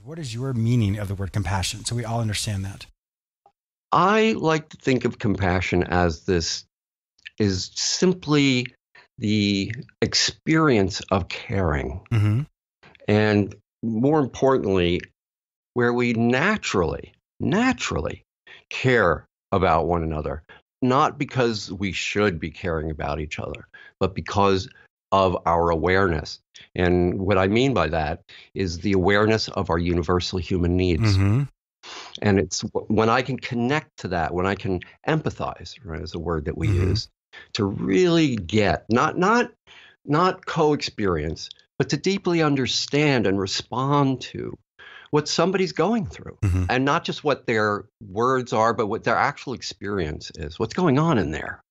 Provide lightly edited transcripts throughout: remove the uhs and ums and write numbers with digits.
What is your meaning of the word compassion so we all understand that? I like to think of compassion as this is simply the experience of caring. Mm-hmm. And more importantly, where we naturally care about one another, not because we should be caring about each other, but because of our awareness. And what I mean by that is the awareness of our universal human needs. Mm-hmm. And it's when I can connect to that, when I can empathize, right, is a word that we Mm-hmm. use, to really get not co-experience, but to deeply understand and respond to what somebody's going through, Mm-hmm. and not just what their words are, but what their actual experience is, what's going on in there.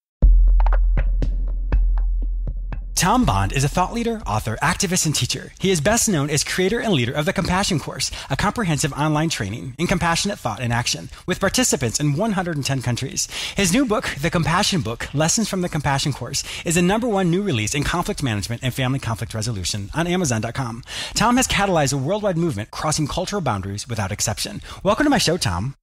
Thom Bond is a thought leader, author, activist, and teacher. He is best known as creator and leader of the Compassion Course, a comprehensive online training in compassionate thought and action, with participants in 110 countries. His new book, The Compassion Book, Lessons from the Compassion Course, is the #1 new release in conflict management and family conflict resolution on Amazon.com. Thom has catalyzed a worldwide movement crossing cultural boundaries without exception. Welcome to my show, Thom.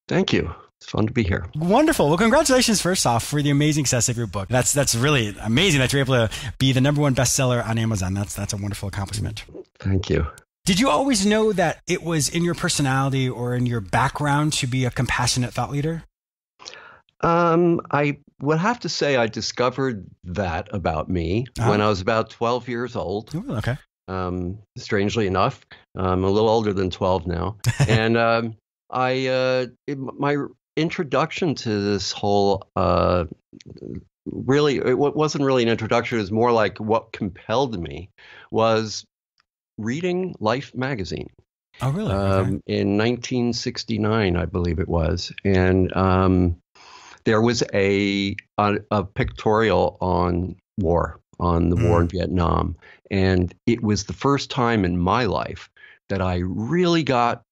Thank you. It's fun to be here. Wonderful. Well, congratulations first off for the amazing success of your book. That's really amazing that you're able to be the #1 bestseller on Amazon. That's a wonderful accomplishment. Thank you. Did you always know that it was in your personality or in your background to be a compassionate thought leader? I would have to say I discovered that about me when I was about 12 years old. Ooh, okay. Strangely enough, I'm a little older than 12 now. And my introduction to this whole really, it wasn't really an introduction. It was more like what compelled me was reading Life magazine. Oh, really? Okay. In 1969, I believe it was. And there was a pictorial on the war in Vietnam. And it was the first time in my life that I really got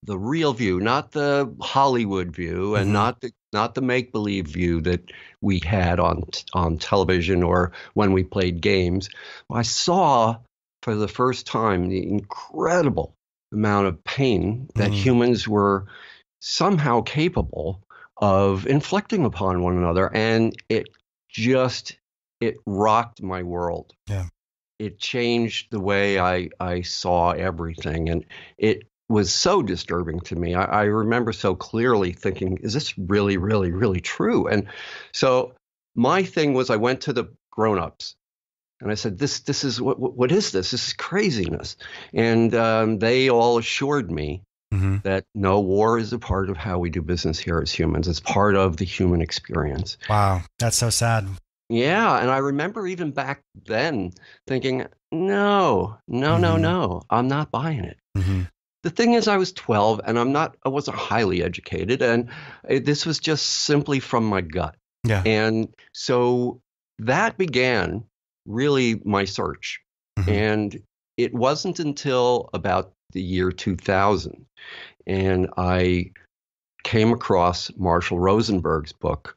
the real view, not the Hollywood view, and not the make-believe view that we had on television or when we played games. I saw for the first time the incredible amount of pain that humans were somehow capable of inflicting upon one another, and it rocked my world. Yeah. It changed the way I saw everything, and it was so disturbing to me. I remember so clearly thinking, is this really, really, really true? And so my thing was I went to the grown-ups and I said, this is what is this? This is craziness. And they all assured me that no, war is a part of how we do business here as humans. It's part of the human experience. Wow. That's so sad. Yeah. And I remember even back then thinking, no, I'm not buying it. The thing is, I was 12 and I wasn't highly educated. And this was just simply from my gut. Yeah. And so that began really my search. And it wasn't until about the year 2000. And I came across Marshall Rosenberg's book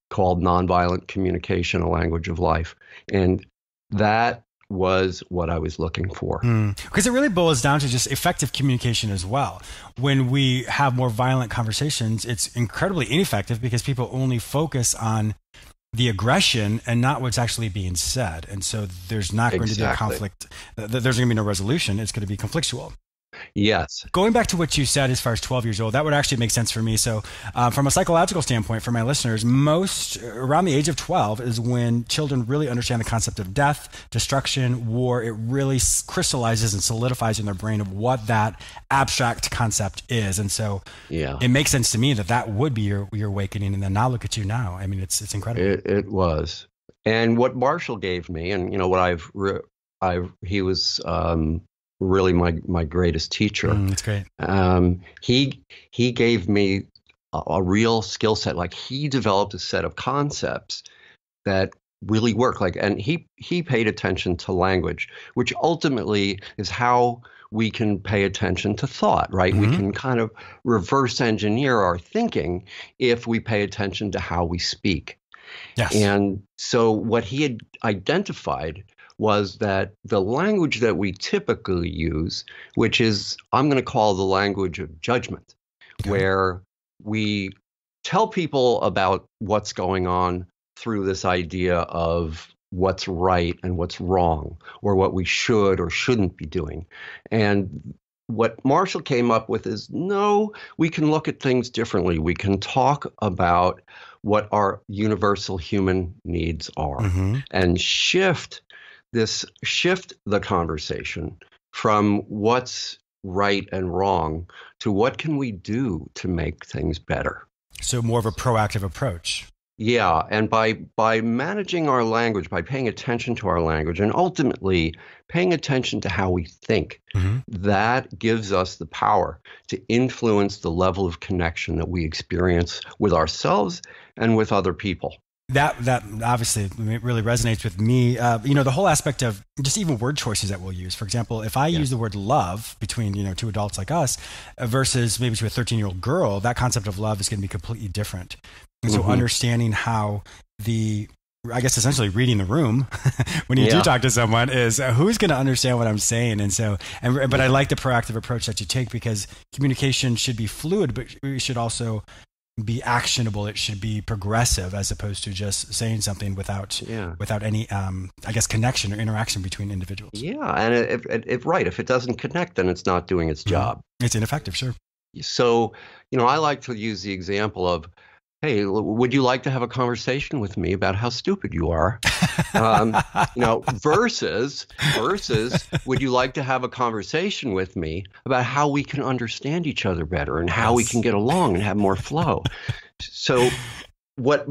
called Nonviolent Communication, A Language of Life. And that was what I was looking for. Because it really boils down to just effective communication as well. When we have more violent conversations, it's incredibly ineffective because people only focus on the aggression and not what's actually being said. And so there's not going to be a conflict. There's going to be no resolution. It's going to be conflictual. Yes. Going back to what you said as far as 12 years old, that would actually make sense for me. So from a psychological standpoint, for my listeners, most around the age of 12 is when children really understand the concept of death, destruction, war. It really crystallizes and solidifies in their brain of what that abstract concept is. And so it makes sense to me that would be your awakening. And then now look at you now. I mean, it's incredible. It was. And what Marshall gave me, and what he was really my greatest teacher. That's great. He gave me a real skill set. Like, he developed a set of concepts that really work. And he paid attention to language, which ultimately is how we can pay attention to thought, right? We can kind of reverse engineer our thinking if we pay attention to how we speak. Yes. And so what he had identified was that the language that we typically use, which is, I'm going to call the language of judgment, where we tell people about what's going on through this idea of what's right and what's wrong, or what we should or shouldn't be doing. And what Marshall came up with is, no, we can look at things differently. We can talk about what our universal human needs are, and shift the conversation from what's right and wrong to what can we do to make things better. So more of a proactive approach. Yeah, and by managing our language, by paying attention to our language, and ultimately paying attention to how we think, that gives us the power to influence the level of connection that we experience with ourselves and with other people. That obviously really resonates with me. The whole aspect of just even word choices that we'll use. For example, if I use the word love between, two adults like us versus maybe to a 13-year-old girl, that concept of love is going to be completely different. And so understanding how I guess essentially reading the room when you do talk to someone is who's going to understand what I'm saying. And so, but I like the proactive approach that you take, because communication should be fluid, but it should also be actionable. It should be progressive, as opposed to just saying something without any, connection or interaction between individuals. Yeah. And if it doesn't connect, then it's not doing its job. It's ineffective. Sure. So, I like to use the example of, hey, would you like to have a conversation with me about how stupid you are? Versus, would you like to have a conversation with me about how we can understand each other better and how we can get along and have more flow? So what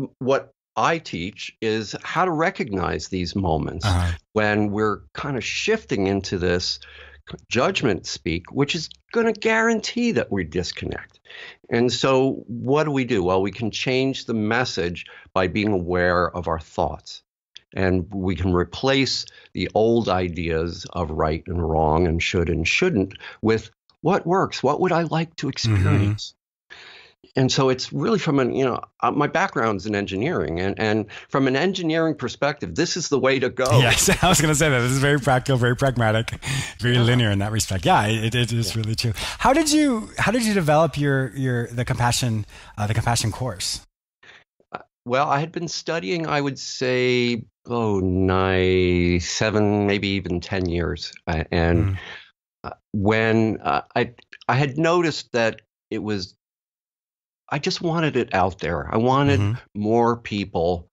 I teach is how to recognize these moments when we're kind of shifting into this judgment speak, which is going to guarantee that we disconnect. And so what do? Well, we can change the message by being aware of our thoughts. And we can replace the old ideas of right and wrong and should and shouldn't with what works. What would I like to experience? And so it's really from my background's in engineering, and from an engineering perspective, this is the way to go. Yes, I was going to say that. This is very practical, very pragmatic, very linear in that respect. Yeah, it is really true. How did you develop the compassion course? Well, I had been studying, I would say, 7, maybe even 10 years, and when I had noticed that it was. I just wanted it out there. I wanted more people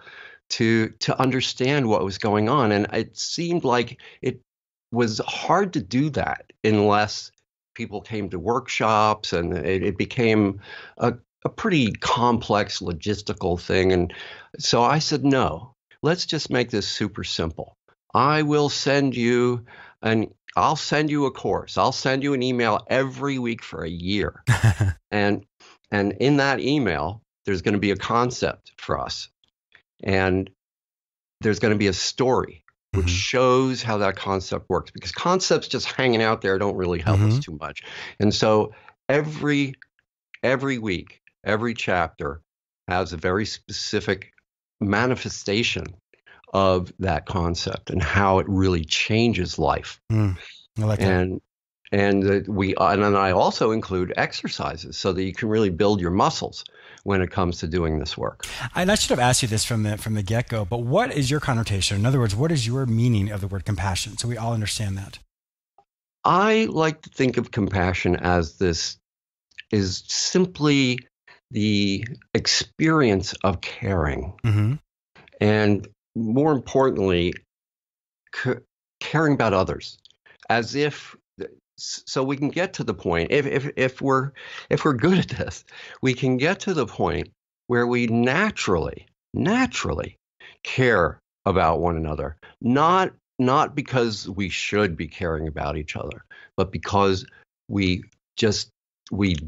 to understand what was going on. And it seemed like it was hard to do that unless people came to workshops, and it became a pretty complex logistical thing. And so I said, no, let's just make this super simple. I'll send you a course. I'll send you an email every week for a year. And in that email, there's going to be a concept for us. And there's going to be a story which shows how that concept works, because concepts just hanging out there don't really help us too much. And so every week, every chapter has a very specific manifestation of that concept and how it really changes life. I like that. And then I also include exercises so that you can really build your muscles when it comes to doing this work. And I should have asked you this from the get-go, but what is your connotation? In other words, what is your meaning of the word compassion, so we all understand that? I like to think of compassion as this is simply the experience of caring. And more importantly, caring about others, as if. So we can get to the point, if we're good at this, we can get to the point where we naturally care about one another, not because we should be caring about each other, but because we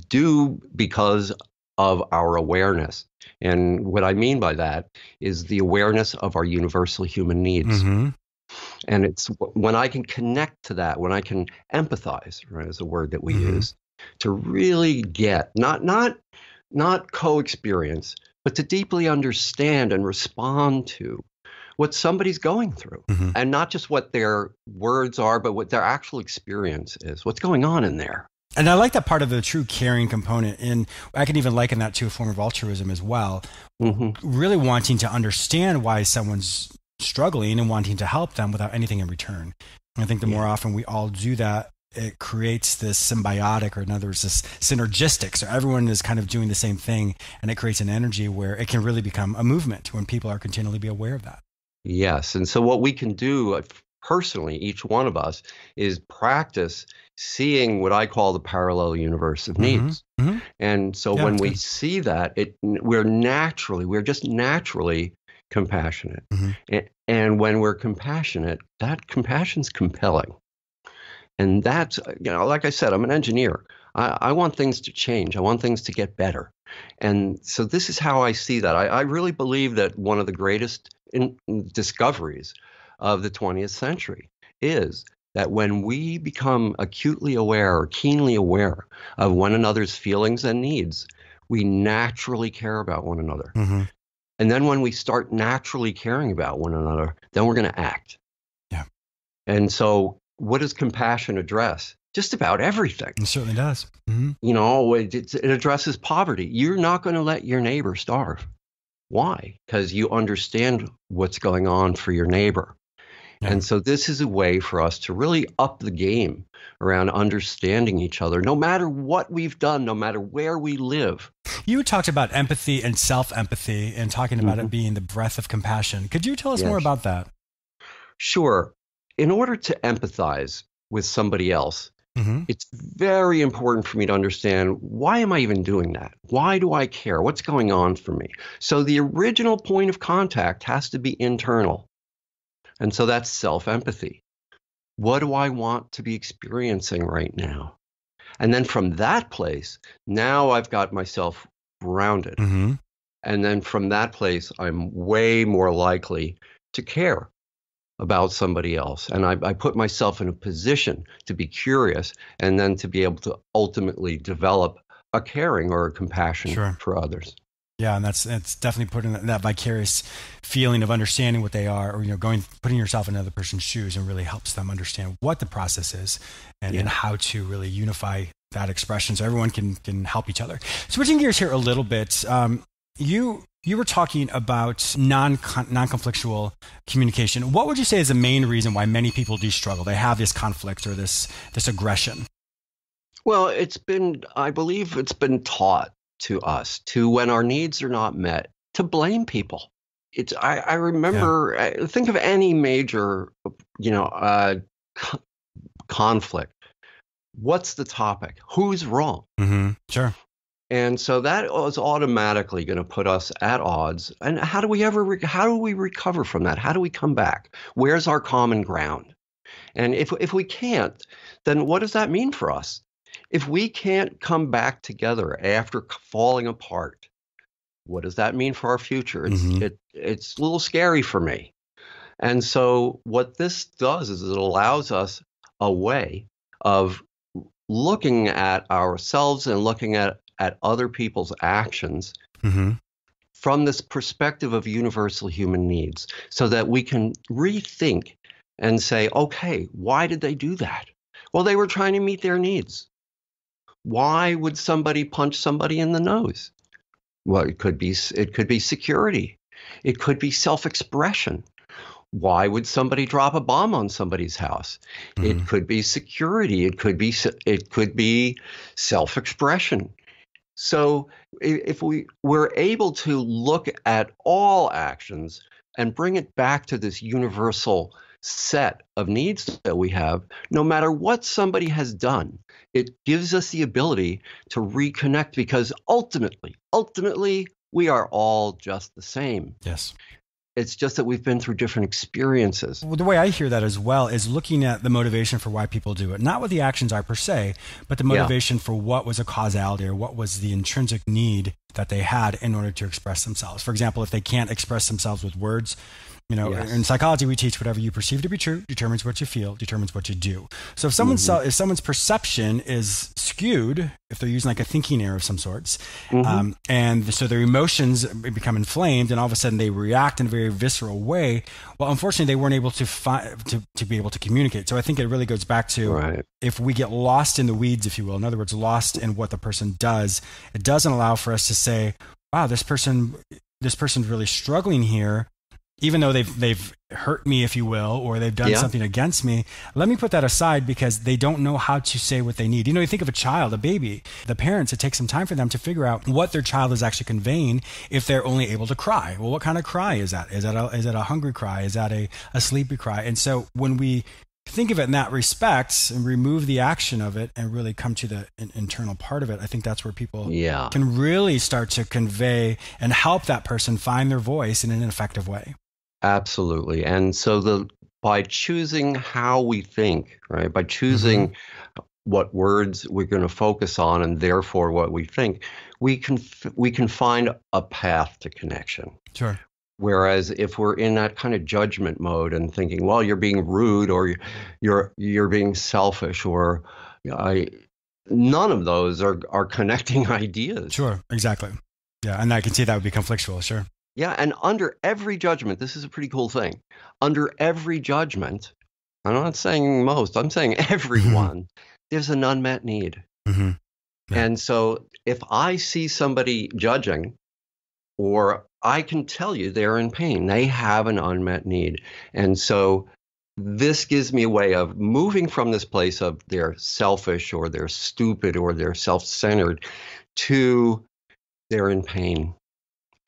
do because of our awareness. And what I mean by that is the awareness of our universal human needs. And it's when I can connect to that, when I can empathize, right, is a word that we use, to really get, not co-experience, but to deeply understand and respond to what somebody's going through, and not just what their words are, but what their actual experience is, what's going on in there. And I like that part of the true caring component. And I can even liken that to a form of altruism as well. Really wanting to understand why someone's struggling and wanting to help them without anything in return. And I think the more often we all do that, it creates this symbiotic, or in other words, this synergistic. So everyone is kind of doing the same thing, and it creates an energy where it can really become a movement when people are continually be aware of that. Yes. And so what we can do personally, each one of us, is practice seeing what I call the parallel universe of needs. And so when we see that, we're just naturally compassionate. And when we're compassionate, that compassion's compelling. And that's, like I said, I'm an engineer. I want things to change. I want things to get better. And so this is how I see that. I really believe that one of the greatest discoveries of the 20th century is that when we become acutely aware or keenly aware of one another's feelings and needs, we naturally care about one another. And then when we start naturally caring about one another, then we're going to act. Yeah. And so what does compassion address? Just about everything. It certainly does. It addresses poverty. You're not going to let your neighbor starve. Why? Because you understand what's going on for your neighbor. And so this is a way for us to really up the game around understanding each other, no matter what we've done, no matter where we live. You talked about empathy and self-empathy and talking about it being the breath of compassion. Could you tell us more about that? Sure. In order to empathize with somebody else, it's very important for me to understand, why am I even doing that? Why do I care? What's going on for me? So the original point of contact has to be internal. And so that's self-empathy. What do I want to be experiencing right now? And then from that place, now I've got myself grounded. And then from that place, I'm way more likely to care about somebody else. And I put myself in a position to be curious and then to be able to ultimately develop a caring or a compassion for others. Yeah, and it's definitely putting that vicarious feeling of understanding what they are, or putting yourself in another person's shoes, and really helps them understand what the process is and how to really unify that expression so everyone can help each other. Switching gears here a little bit, you were talking about non-conflictual communication. What would you say is the main reason why many people do struggle? They have this conflict or this aggression. Well, I believe it's been taught to us to, when our needs are not met, to blame people. I remember, think of any major, conflict. What's the topic? Who's wrong? Sure. And so that was automatically going to put us at odds. And how do we recover from that? How do we come back? Where's our common ground? And if we can't, then what does that mean for us? If we can't come back together after falling apart, what does that mean for our future? It's a little scary for me. And so what this does is it allows us a way of looking at ourselves and looking at other people's actions from this perspective of universal human needs, so that we can rethink and say, okay, why did they do that? Well, they were trying to meet their needs. Why would somebody punch somebody in the nose? Well, it could be security. It could be self-expression. Why would somebody drop a bomb on somebody's house? It could be security. It could be self-expression. So if we're able to look at all actions and bring it back to this universal set of needs that we have, no matter what somebody has done, it gives us the ability to reconnect, because ultimately, we are all just the same. Yes. It's just that we've been through different experiences. Well, the way I hear that as well is looking at the motivation for why people do it. Not what the actions are per se, but the motivation for what was a causality, or what was the intrinsic need that they had in order to express themselves. For example, if they can't express themselves with words, You know, Yes. in psychology, we teach whatever you perceive to be true determines what you feel, determines what you do. So if someone's perception is skewed, if they're using like a thinking error of some sorts, and so their emotions become inflamed, and all of a sudden they react in a very visceral way, well, unfortunately, they weren't able to be able to communicate. So I think it really goes back to if we get lost in the weeds, if you will, in other words, lost in what the person does, it doesn't allow for us to say, wow, this person's really struggling here. Even though they've hurt me, if you will, or they've done something against me, let me put that aside because they don't know how to say what they need. You know, you think of a child, a baby, the parents, it takes some time for them to figure out what their child is actually conveying if they're only able to cry. Well, what kind of cry is that? Is that a hungry cry? Is that a sleepy cry? And so when we think of it in that respect and remove the action of it and really come to the internal part of it, I think that's where people can really start to convey and help that person find their voice in an effective way. Absolutely. And so by choosing how we think, right, by choosing what words we're going to focus on and therefore what we think, we can find a path to connection. Sure. Whereas if we're in that kind of judgment mode and thinking, well, you're being rude or you're being selfish or none of those are connecting ideas. Sure, exactly. Yeah, and I can see that would be conflictual, sure. Yeah, and under every judgment, this is a pretty cool thing. Under every judgment, I'm not saying most, I'm saying everyone, there's an unmet need. Yeah. And so if I see somebody judging, or I can tell you they're in pain, they have an unmet need. And so this gives me a way of moving from this place of they're selfish or they're stupid or they're self-centered to they're in pain.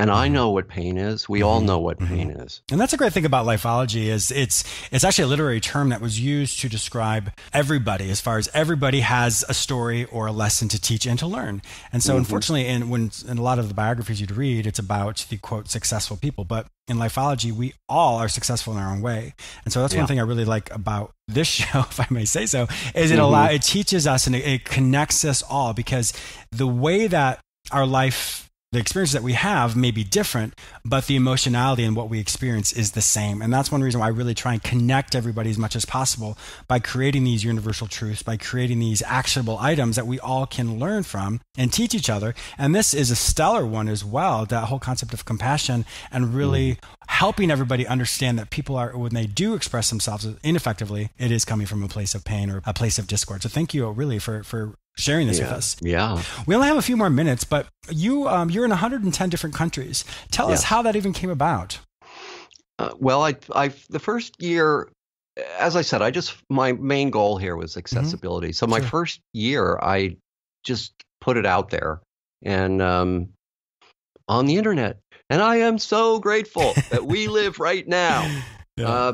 And I know what pain is. We all know what pain is. And that's a great thing about lifeology is it's actually a literary term that was used to describe everybody, as far as everybody has a story or a lesson to teach and to learn. And so unfortunately, in a lot of the biographies you'd read, it's about the quote successful people. But in lifeology, we all are successful in our own way. And so that's one thing I really like about this show, if I may say so, is it teaches us and it connects us all, because the way that our life, the experiences that we have may be different, but the emotionality and what we experience is the same. And that's one reason why I really try and connect everybody as much as possible by creating these universal truths, by creating these actionable items that we all can learn from and teach each other. And this is a stellar one as well, that whole concept of compassion and really helping everybody understand that people are, when they do express themselves ineffectively, it is coming from a place of pain or a place of discord. So thank you really for sharing this with us. Yeah. We only have a few more minutes, but you're in 110 different countries. Tell us how that even came about. Well, I the first year, as I said, my main goal here was accessibility. So my first year, I just put it out there and on the internet. And I am so grateful that we live right now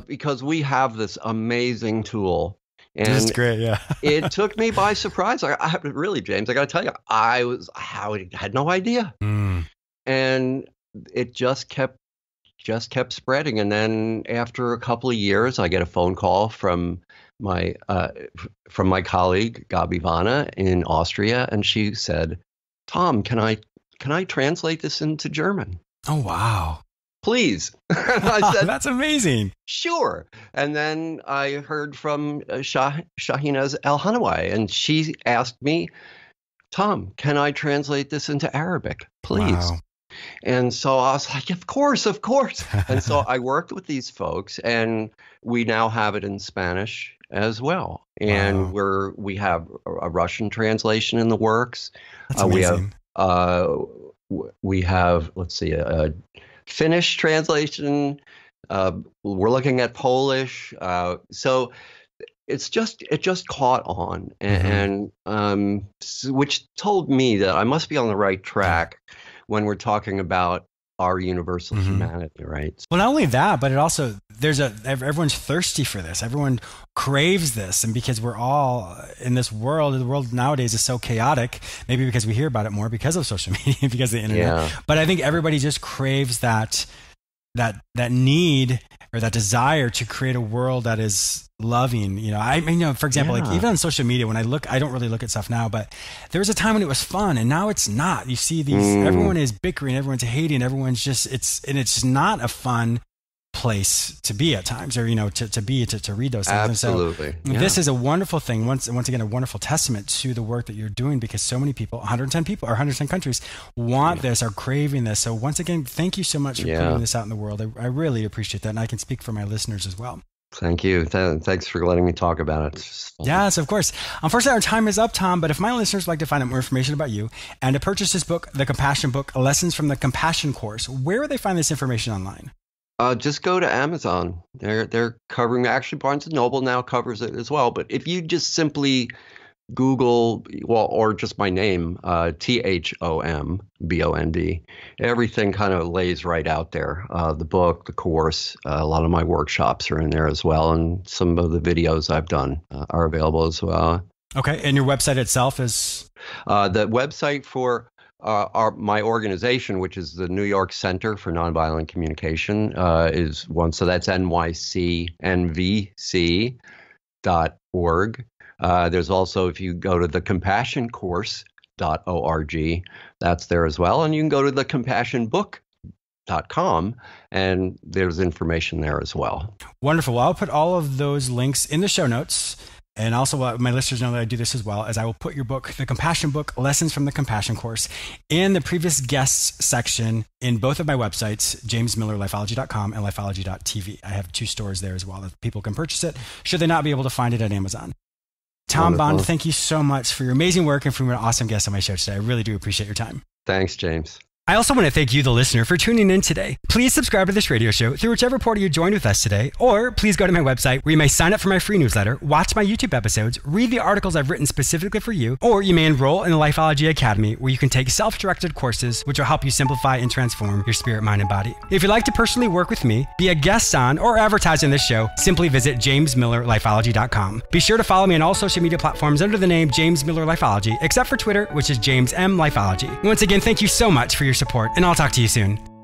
because we have this amazing tool. And that's great, yeah. It took me by surprise. I really, James, I got to tell you, I had no idea. And it just kept spreading. And then after a couple of years, I get a phone call from my colleague, Gabi Vana in Austria. And she said, Thom, can I translate this into German? Oh, wow. Please. I said, that's amazing. Sure. And then I heard from Shahinaz El-Hanawai, and she asked me, Thom, can I translate this into Arabic, please? Wow. And so I was like, of course. And so I worked with these folks, and we now have it in Spanish as well. And we have a Russian translation in the works. That's amazing. We have, let's see, a Finnish translation. We're looking at Polish. So it just caught on, and which told me that I must be on the right track when we're talking about our universal humanity, right? Well, not only that, but it also, everyone's thirsty for this. Everyone craves this. And because we're all in this world, the world nowadays is so chaotic, maybe because we hear about it more because of social media, because of the internet. Yeah. But I think everybody just craves that need or that desire to create a world that is loving. For example, like even on social media, when I don't really look at stuff now, but there was a time when it was fun and now it's not. You see everyone is bickering, everyone's hating, everyone's just, it's not a fun place to be at times, or, to read those things. Absolutely. And so this is a wonderful thing. Once again, a wonderful testament to the work that you're doing, because so many people, 110 people or 110 countries want this, are craving this. So once again, thank you so much for putting this out in the world. I really appreciate that. And I can speak for my listeners as well. Thank you. Thanks for letting me talk about it. Yes, of course. Unfortunately, our time is up, Thom, but if my listeners would like to find out more information about you and to purchase this book, The Compassion Book, Lessons from the Compassion Course, where would they find this information online? Just go to Amazon. They're covering, actually Barnes & Noble now covers it as well. But if you just simply Google, or just my name, Thom Bond, everything kind of lays right out there. The book, the course, a lot of my workshops are in there as well. And some of the videos I've done are available as well. Okay. And your website itself is? The website for my organization, which is the New York Center for Nonviolent Communication, is one. So that's nycnvc.org. There's also, if you go to thecompassioncourse.org, that's there as well. And you can go to thecompassionbook.com, and there's information there as well. Wonderful. Well, I'll put all of those links in the show notes. And also, my listeners know that I do this as well, as I will put your book, The Compassion Book, Lessons from the Compassion Course, in the previous guests section in both of my websites, jamesmillerlifeology.com and lifeology.tv. I have 2 stores there as well that people can purchase it, should they not be able to find it at Amazon. Thom Bond, thank you so much for your amazing work and for being an awesome guest on my show today. I really do appreciate your time. Thanks, James. I also want to thank you, the listener, for tuning in today. Please subscribe to this radio show through whichever portal you joined with us today, or please go to my website where you may sign up for my free newsletter, watch my YouTube episodes, read the articles I've written specifically for you, or you may enroll in the Lifeology Academy, where you can take self-directed courses which will help you simplify and transform your spirit, mind, and body. If you'd like to personally work with me, be a guest on, or advertise on this show, simply visit jamesmillerlifeology.com. Be sure to follow me on all social media platforms under the name James Miller Lifeology, except for Twitter, which is James M. Lifeology. Once again, thank you so much for your support, and I'll talk to you soon.